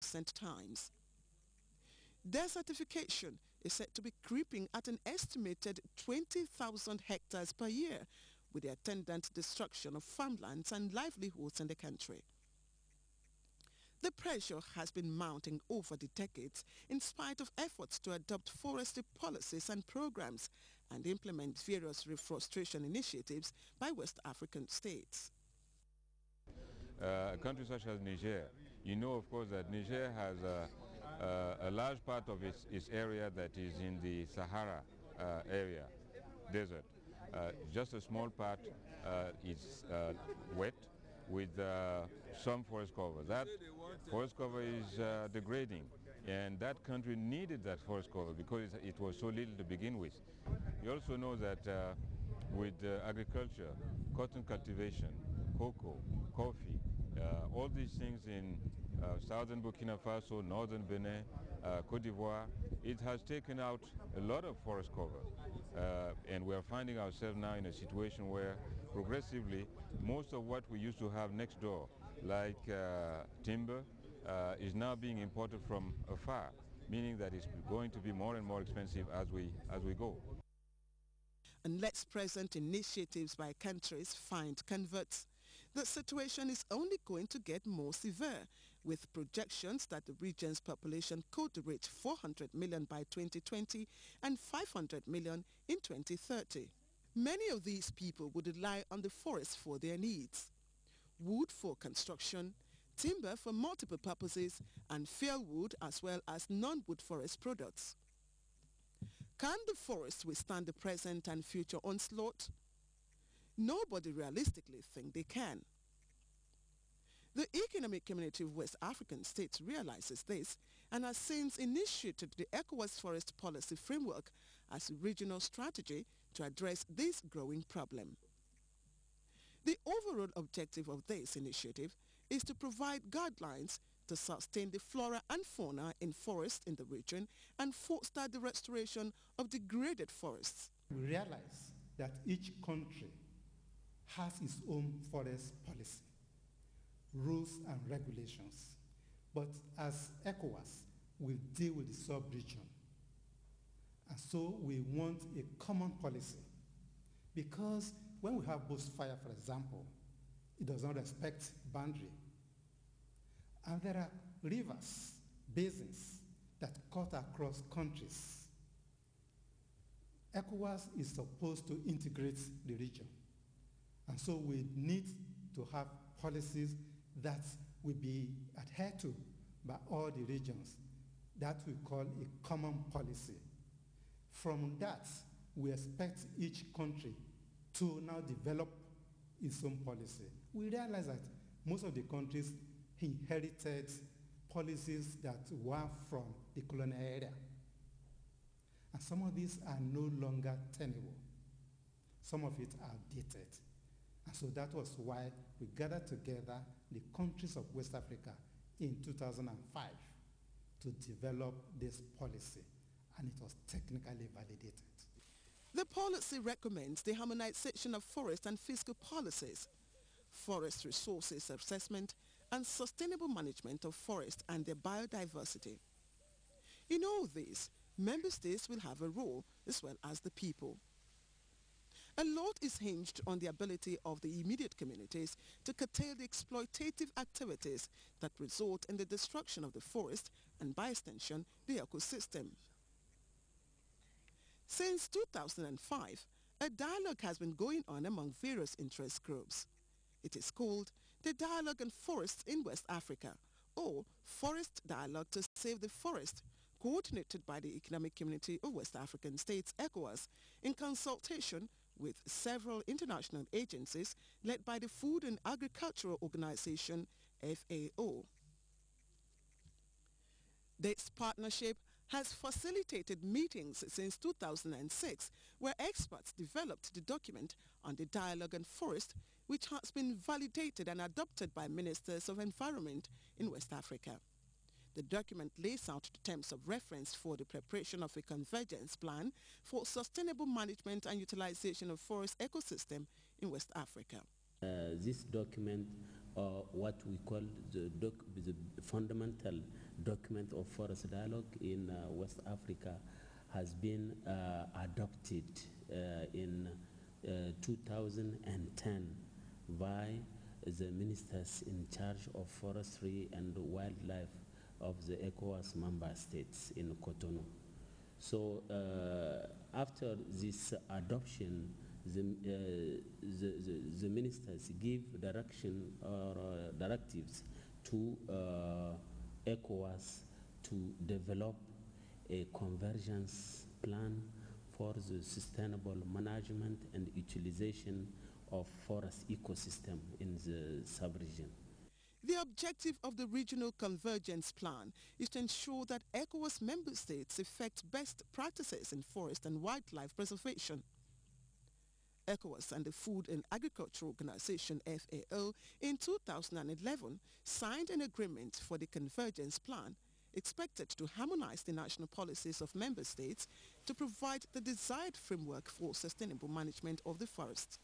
recent times. Desertification is said to be creeping at an estimated 20,000 hectares per year, with the attendant destruction of farmlands and livelihoods in the country. The pressure has been mounting over the decades in spite of efforts to adopt forestry policies and programs and implement various reforestation initiatives by West African states. A country such as Niger, you know, of course, that Niger has a large part of its area that is in the Sahara area, desert. Just a small part is wet with some forest cover. That forest cover is degrading, and that country needed that forest cover because it was so little to begin with. You also know that with agriculture, cotton cultivation, cocoa, coffee, all these things in southern Burkina Faso, northern Benin, Cote d'Ivoire, it has taken out a lot of forest cover. And we are finding ourselves now in a situation where progressively most of what we used to have next door, like timber, is now being imported from afar, meaning that it's going to be more and more expensive as we go. Unless present initiatives by countries find converts, the situation is only going to get more severe, with projections that the region's population could reach 400 million by 2020 and 500 million in 2030. Many of these people would rely on the forest for their needs: wood for construction, timber for multiple purposes, and firewood as well as non-wood forest products. Can the forest withstand the present and future onslaught? Nobody realistically thinks they can. The Economic Community of West African States realizes this and has since initiated the ECOWAS Forest Policy Framework as a regional strategy to address this growing problem. The overall objective of this initiative is to provide guidelines to sustain the flora and fauna in forests in the region and foster the restoration of degraded forests. We realize that each country has its own forest policy, rules and regulations. But as ECOWAS, we deal with the sub-region. And so we want a common policy. Because when we have bushfire, for example, it does not respect boundary. And there are rivers, basins that cut across countries. ECOWAS is supposed to integrate the region. And so we need to have policies that will be adhered to by all the regions. That we call a common policy. From that, we expect each country to now develop its own policy. We realize that most of the countries inherited policies that were from the colonial era. And some of these are no longer tenable. Some of it are outdated. And so that was why we gathered together the countries of West Africa in 2005 to develop this policy, and it was technically validated. The policy recommends the harmonization of forest and fiscal policies, forest resources assessment, and sustainable management of forest and their biodiversity. In all this, member states will have a role as well as the people. A lot is hinged on the ability of the immediate communities to curtail the exploitative activities that result in the destruction of the forest and, by extension, the ecosystem. Since 2005, a dialogue has been going on among various interest groups. It is called the Dialogue on Forests in West Africa, or Forest Dialogue to Save the Forest, coordinated by the Economic Community of West African States, ECOWAS, in consultation with several international agencies led by the Food and Agricultural Organization, FAO. This partnership has facilitated meetings since 2006, where experts developed the document on the Dialogue on Forest, which has been validated and adopted by ministers of environment in West Africa. The document lays out the terms of reference for the preparation of a convergence plan for sustainable management and utilization of forest ecosystem in West Africa. This document, or what we call the fundamental document of forest dialogue in West Africa has been adopted in 2010 by the ministers in charge of forestry and wildlife of the ECOWAS member states in Cotonou. So after this adoption, the ministers give direction or directives to ECOWAS to develop a convergence plan for the sustainable management and utilization of forest ecosystem in the sub-region. The objective of the Regional Convergence Plan is to ensure that ECOWAS member states effect best practices in forest and wildlife preservation. ECOWAS and the Food and Agriculture Organization FAO in 2011 signed an agreement for the Convergence Plan expected to harmonize the national policies of member states to provide the desired framework for sustainable management of the forest.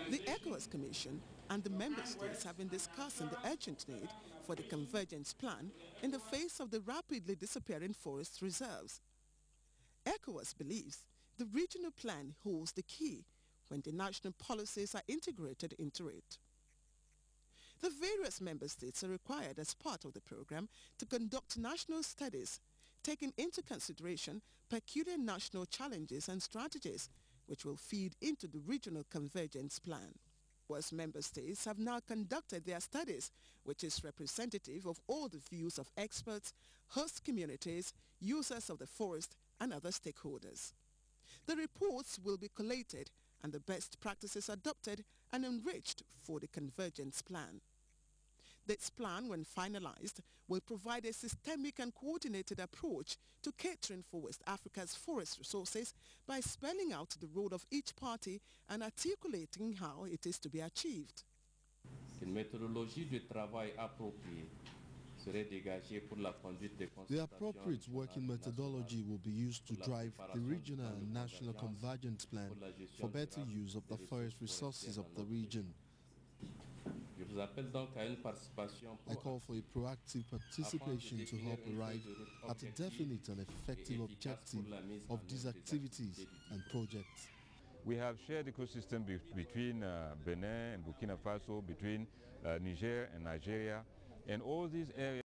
The ECOWAS Commission and the member states have been discussing the urgent need for the convergence plan in the face of the rapidly disappearing forest reserves. ECOWAS believes the regional plan holds the key when the national policies are integrated into it. The various member states are required as part of the program to conduct national studies taking into consideration peculiar national challenges and strategies which will feed into the regional convergence plan. ECOWAS member states have now conducted their studies, which is representative of all the views of experts, host communities, users of the forest, and other stakeholders. The reports will be collated and the best practices adopted and enriched for the convergence plan. This plan, when finalized, will provide a systemic and coordinated approach to catering for West Africa's forest resources by spelling out the role of each party and articulating how it is to be achieved. Une méthodologie de travail appropriée serait dégagée pour la conduite des The consultations appropriate working methodology will be used to drive the regional and national convergence plan for better use of the forest resources of the region. Je vous appelle donc à une participation I call for a proactive participation to help arrive at a definite and effective objective of these activities and projects. We have shared ecosystem between Benin and Burkina Faso, between Niger and Nigeria, and all these areas